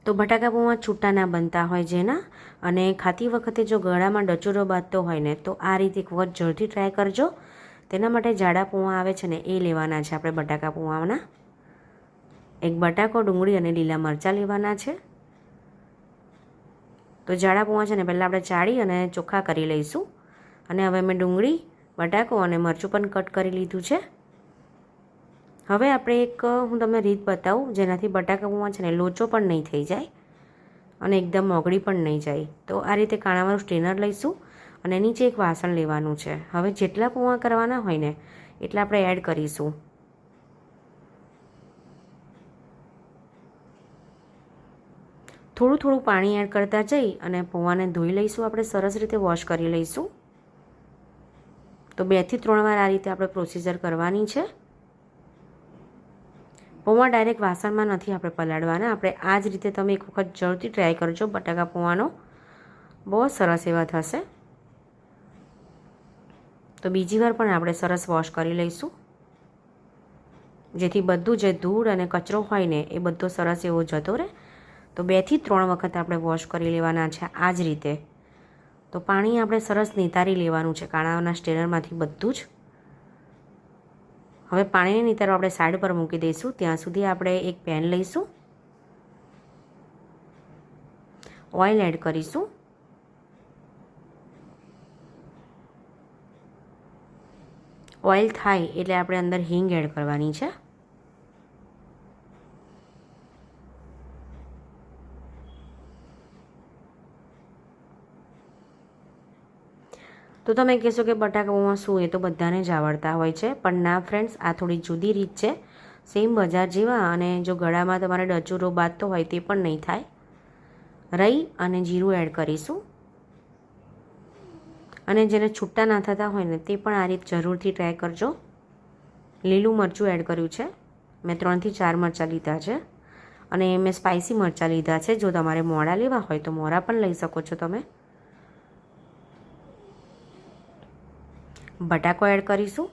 તો બટાકા પૌવા છૂટા ના બનતા હોય જેના, અને ખાતી વખતે જો ગળામાં ડચુરો બાંધતો હોય ને તો આ રીતે એક વખત જરૂરથી ટ્રાય કરજો. તેના માટે જાડા પૌવા આવે છે ને એ લેવાના છે આપણે બટાકા પૌવાના. એક બટાકો, ડુંગળી અને લીલા મરચાં લેવાના છે. તો જાડા પૌવા છે ને પહેલાં આપણે ચાળી અને ચોખ્ખા કરી લઈશું. અને હવે મેં ડુંગળી, બટાકો અને મરચું પણ કટ કરી લીધું છે. હવે આપણે એક હું તમને રીત બતાવું જેનાથી બટાકા પૌવા છે ને લોચો પણ નહીં થઈ જાય અને એકદમ ઓગળી પણ નહીં જાય. તો આ રીતે કાણાવાળું સ્ટ્રેનર લઈશું અને નીચે એક વાસણ લેવાનું છે. હવે જેટલા પૌવા કરવાના હોય ને એટલા આપણે એડ કરીશું. થોડું થોડું પાણી એડ કરતા જઈ અને પૌવાને ધોઈ લઈશું. આપણે સરસ રીતે વોશ કરી લઈશું. તો 2 થી 3 વાર આ રીતે આપણે પ્રોસીજર કરવાની છે. પૌવા ડાયરેક્ટ વાસણમાં નથી આપણે પલાળવાના. આપણે આ જ રીતે તમે એક વખત જરૂરથી ટ્રાય કરજો. બટાકા પૌવાનો બહુ સરસ એવા થશે. તો બીજી વાર પણ આપણે સરસ વોશ કરી લઈશું, જેથી બધું જે ધૂળ અને કચરો હોય ને એ બધો સરસ એવો જતો રહે. તો 2 થી 3 વખત આપણે વોશ કરી લેવાના છે આ જ રીતે. તો પાણી આપણે સરસ નિતારી લેવાનું છે કાણાના સ્ટ્રેનરમાંથી બધું જ. હવે પાણીને નિતારવા આપણે સાઈડ પર મૂકી દઈશું. ત્યાં સુધી આપણે એક પેન લઈશું, ઓઇલ એડ કરીશું. ઓઇલ થાય એટલે આપણે અંદર હિંગ એડ કરવાની છે. તો તમે કહેશો કે બટાકા પૌવા શું, એ તો બધાને જ આવડતા હોય છે. પણ ના ફ્રેન્ડ્સ, આ થોડી જુદી રીત છે. સેમ બજાર જેવા, અને જો ગળામાં તમારે ડચુરો બાંધતો હોય તે પણ નહીં થાય. રાઈ અને જીરું એડ કરીશું. અને જેને છૂટા ના થતા હોય ને તે પણ આ રીત જરૂરથી ટ્રાય કરજો. લીલું મરચું એડ કર્યું છે. મેં 3 થી 4 મરચાં લીધા છે અને મેં સ્પાઇસી મરચાં લીધા છે. જો તમારે મોળા લેવા હોય તો મોળા પણ લઈ શકો છો તમે. બટાકો એડ કરીશું.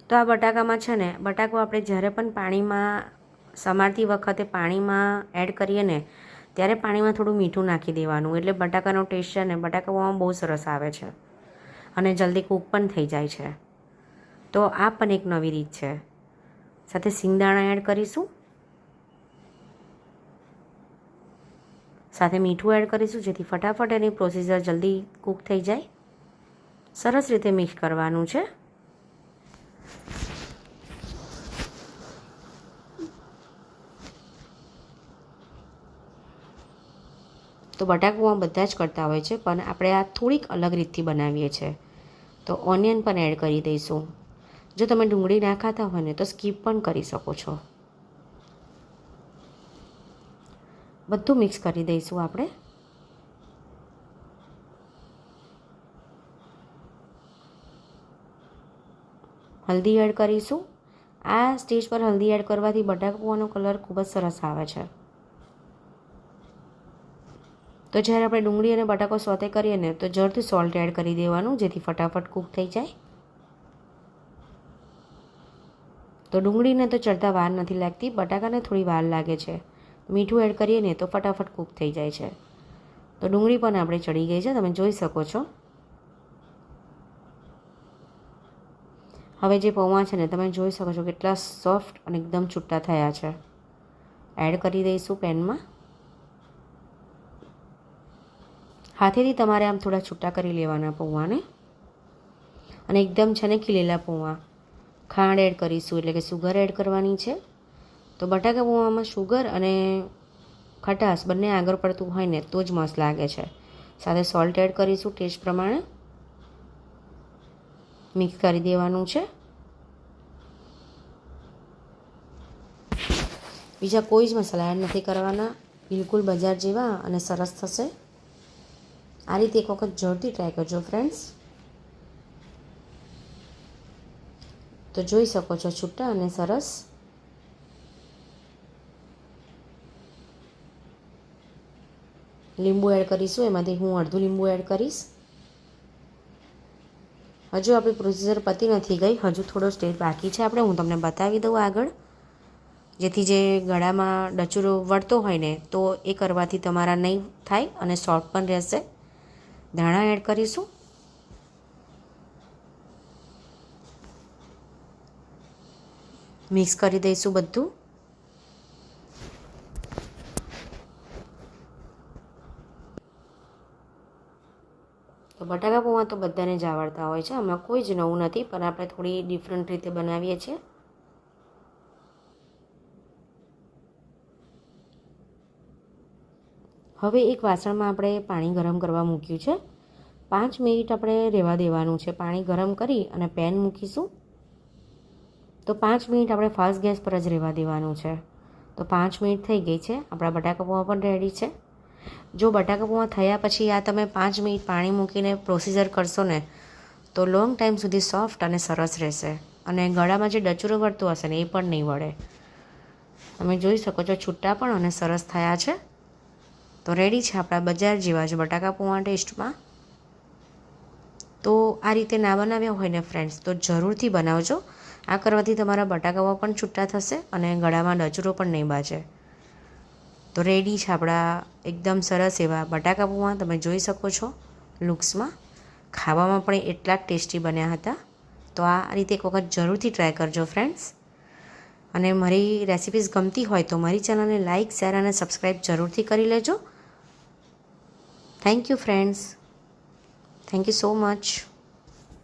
તો આ બટાકામાં છે ને, બટાકો આપણે જ્યારે પણ પાણીમાં સમારતી વખતે પાણીમાં એડ કરીએ ને ત્યારે પાણીમાં થોડું મીઠું નાખી દેવાનું, એટલે બટાકાનો ટેસ્ટ છે ને બટાકા પૌવામાં બહુ સરસ આવે છે અને જલ્દી કૂક પણ થઈ જાય છે. તો આ પણ એક નવી રીત છે. સાથે સિંગદાણા એડ કરીશું, સાથે મીઠું એડ કરીશું, જેથી ફટાફટ એની પ્રોસીજર જલ્દી કૂક થઈ જાય. સરસ રીતે મિક્સ કરવાનું છે. તો બટાકા પૌવા બધા જ કરતા હોય છે, પણ આપણે આ થોડીક અલગ રીતથી બનાવીએ છીએ. તો ઓનિયન પણ એડ કરી દઈશું. જો તમે ડુંગળી ના ખાતા હોય ને તો સ્કીપ પણ કરી શકો છો. બધું મિક્સ કરી દઈશું આપણે. હલ્દી એડ કરીશું. આ સ્ટેજ પર હલ્દી એડ કરવાથી બટાકા પૌવાનો કલર ખૂબ જ સરસ આવે છે. તો જ્યારે આપણે ડુંગળી અને બટાકો સોતે કરીએ ને તો જરૂરથી સોલ્ટ એડ કરી દેવાનું, જેથી ફટાફટ કૂક થઈ જાય. તો ડુંગળીને તો ચડતા વાર નથી લાગતી, બટાકાને થોડી વાર લાગે છે. મીઠું એડ કરીએ ને તો ફટાફટ કૂક થઈ જાય છે. તો ડુંગળી પણ આપણે ચડી ગઈ છે, તમે જોઈ શકો છો. હવે જે પૌવા છે ને તમે જોઈ શકો છો કેટલા સોફ્ટ અને એકદમ છૂટા થયા છે. એડ કરી દઈશું પેનમાં. હાથેથી તમારે આમ થોડા છૂટા કરી લેવાના પૌવાને. અને એકદમ છે ને ખીલેલા પૌવા. ખાંડ એડ કરીશું, એટલે કે સુગર એડ કરવાની છે. તો બટાકા પૌવામાં સુગર અને ખટાશ બંને આગળ પડતું હોય ને તો જ મસ્ત લાગે છે. સાથે સોલ્ટ એડ કરીશું ટેસ્ટ પ્રમાણે. મિક્સ કરી દેવાનું છે. બીજા કોઈ જ મસાલા એડ નથી કરવાના. બિલકુલ બજાર જેવા અને સરસ થશે. આ રીતે એક વખત જરૂરથી ટ્રાય કરજો ફ્રેન્ડ્સ. તો જોઈ શકો છો છૂટા અને સરસ. લીંબુ એડ કરીશું, એમાંથી હું અડધું લીંબુ એડ કરીશ. હજુ આપણી પ્રોસીજર પતી નથી ગઈ, હજુ થોડો સ્ટેજ બાકી છે. હું તમને બતાવી દઉં આગળ. જેથી જે ગળામાં ડચુરો વળતો હોય ને તો એ કરવાથી તમારા નહીં થાય અને સોફ્ટ પણ રહેશે. ધાણા એડ કરીશું. મિક્સ કરી દઈશું બધું. તો બટાકા પૌવા તો બધાને જ આવડતા હોય છે, આમાં કોઈ જ નવું નથી, પણ આપણે થોડી ડિફરન્ટ રીતે બનાવીએ છીએ. હવે એક વાસણમાં આપણે પાણી ગરમ કરવા મૂક્યું છે. 5 મિનિટ આપણે રહેવા દેવાનું છે. પાણી ગરમ કરી અને પેન મૂકીશું. તો 5 મિનિટ આપણે ફાસ્ટ ગેસ પર જ રહેવા દેવાનું છે. તો 5 મિનિટ થઈ ગઈ છે. આપણા બટાકા પૌવા પણ રેડી છે. જો બટાકા પૌવા થયા પછી આ તમે 5 મિનિટ પાણી મૂકીને પ્રોસીજર કરશો ને તો લોંગ ટાઈમ સુધી સોફ્ટ અને સરસ રહેશે, અને ગળામાં જે ડચુરો વળતું હશે ને એ પણ નહીં વળે. તમે જોઈ શકો છો છૂટા પણ અને સરસ થયા છે. તો રેડી છે આપણા બજાર જેવા જ બટાકા પૌવા ટેસ્ટમાં. તો આ રીતે ના બનાવ્યા હોય ને ફ્રેન્ડ્સ તો જરૂરથી બનાવજો. આ કરવાથી તમારા બટાકા પૌવા પણ છૂટા થશે અને ગળામાં ડચુરો પણ નહીં બાજે. તો રેડી છે આપણા એકદમ સરસ એવા બટાકા પૌવા. તમે જોઈ શકો છો લુક્સમાં. ખાવામાં પણ એટલા જ ટેસ્ટી બન્યા હતા. તો આ રીતે એક વખત જરૂરથી ટ્રાય કરજો ફ્રેન્ડ્સ. અને મારી રેસિપીઝ ગમતી હોય તો મારી ચેનલને લાઇક, શેર અને સબસ્ક્રાઈબ જરૂરથી કરી લેજો. Thank you friends. Thank you so much.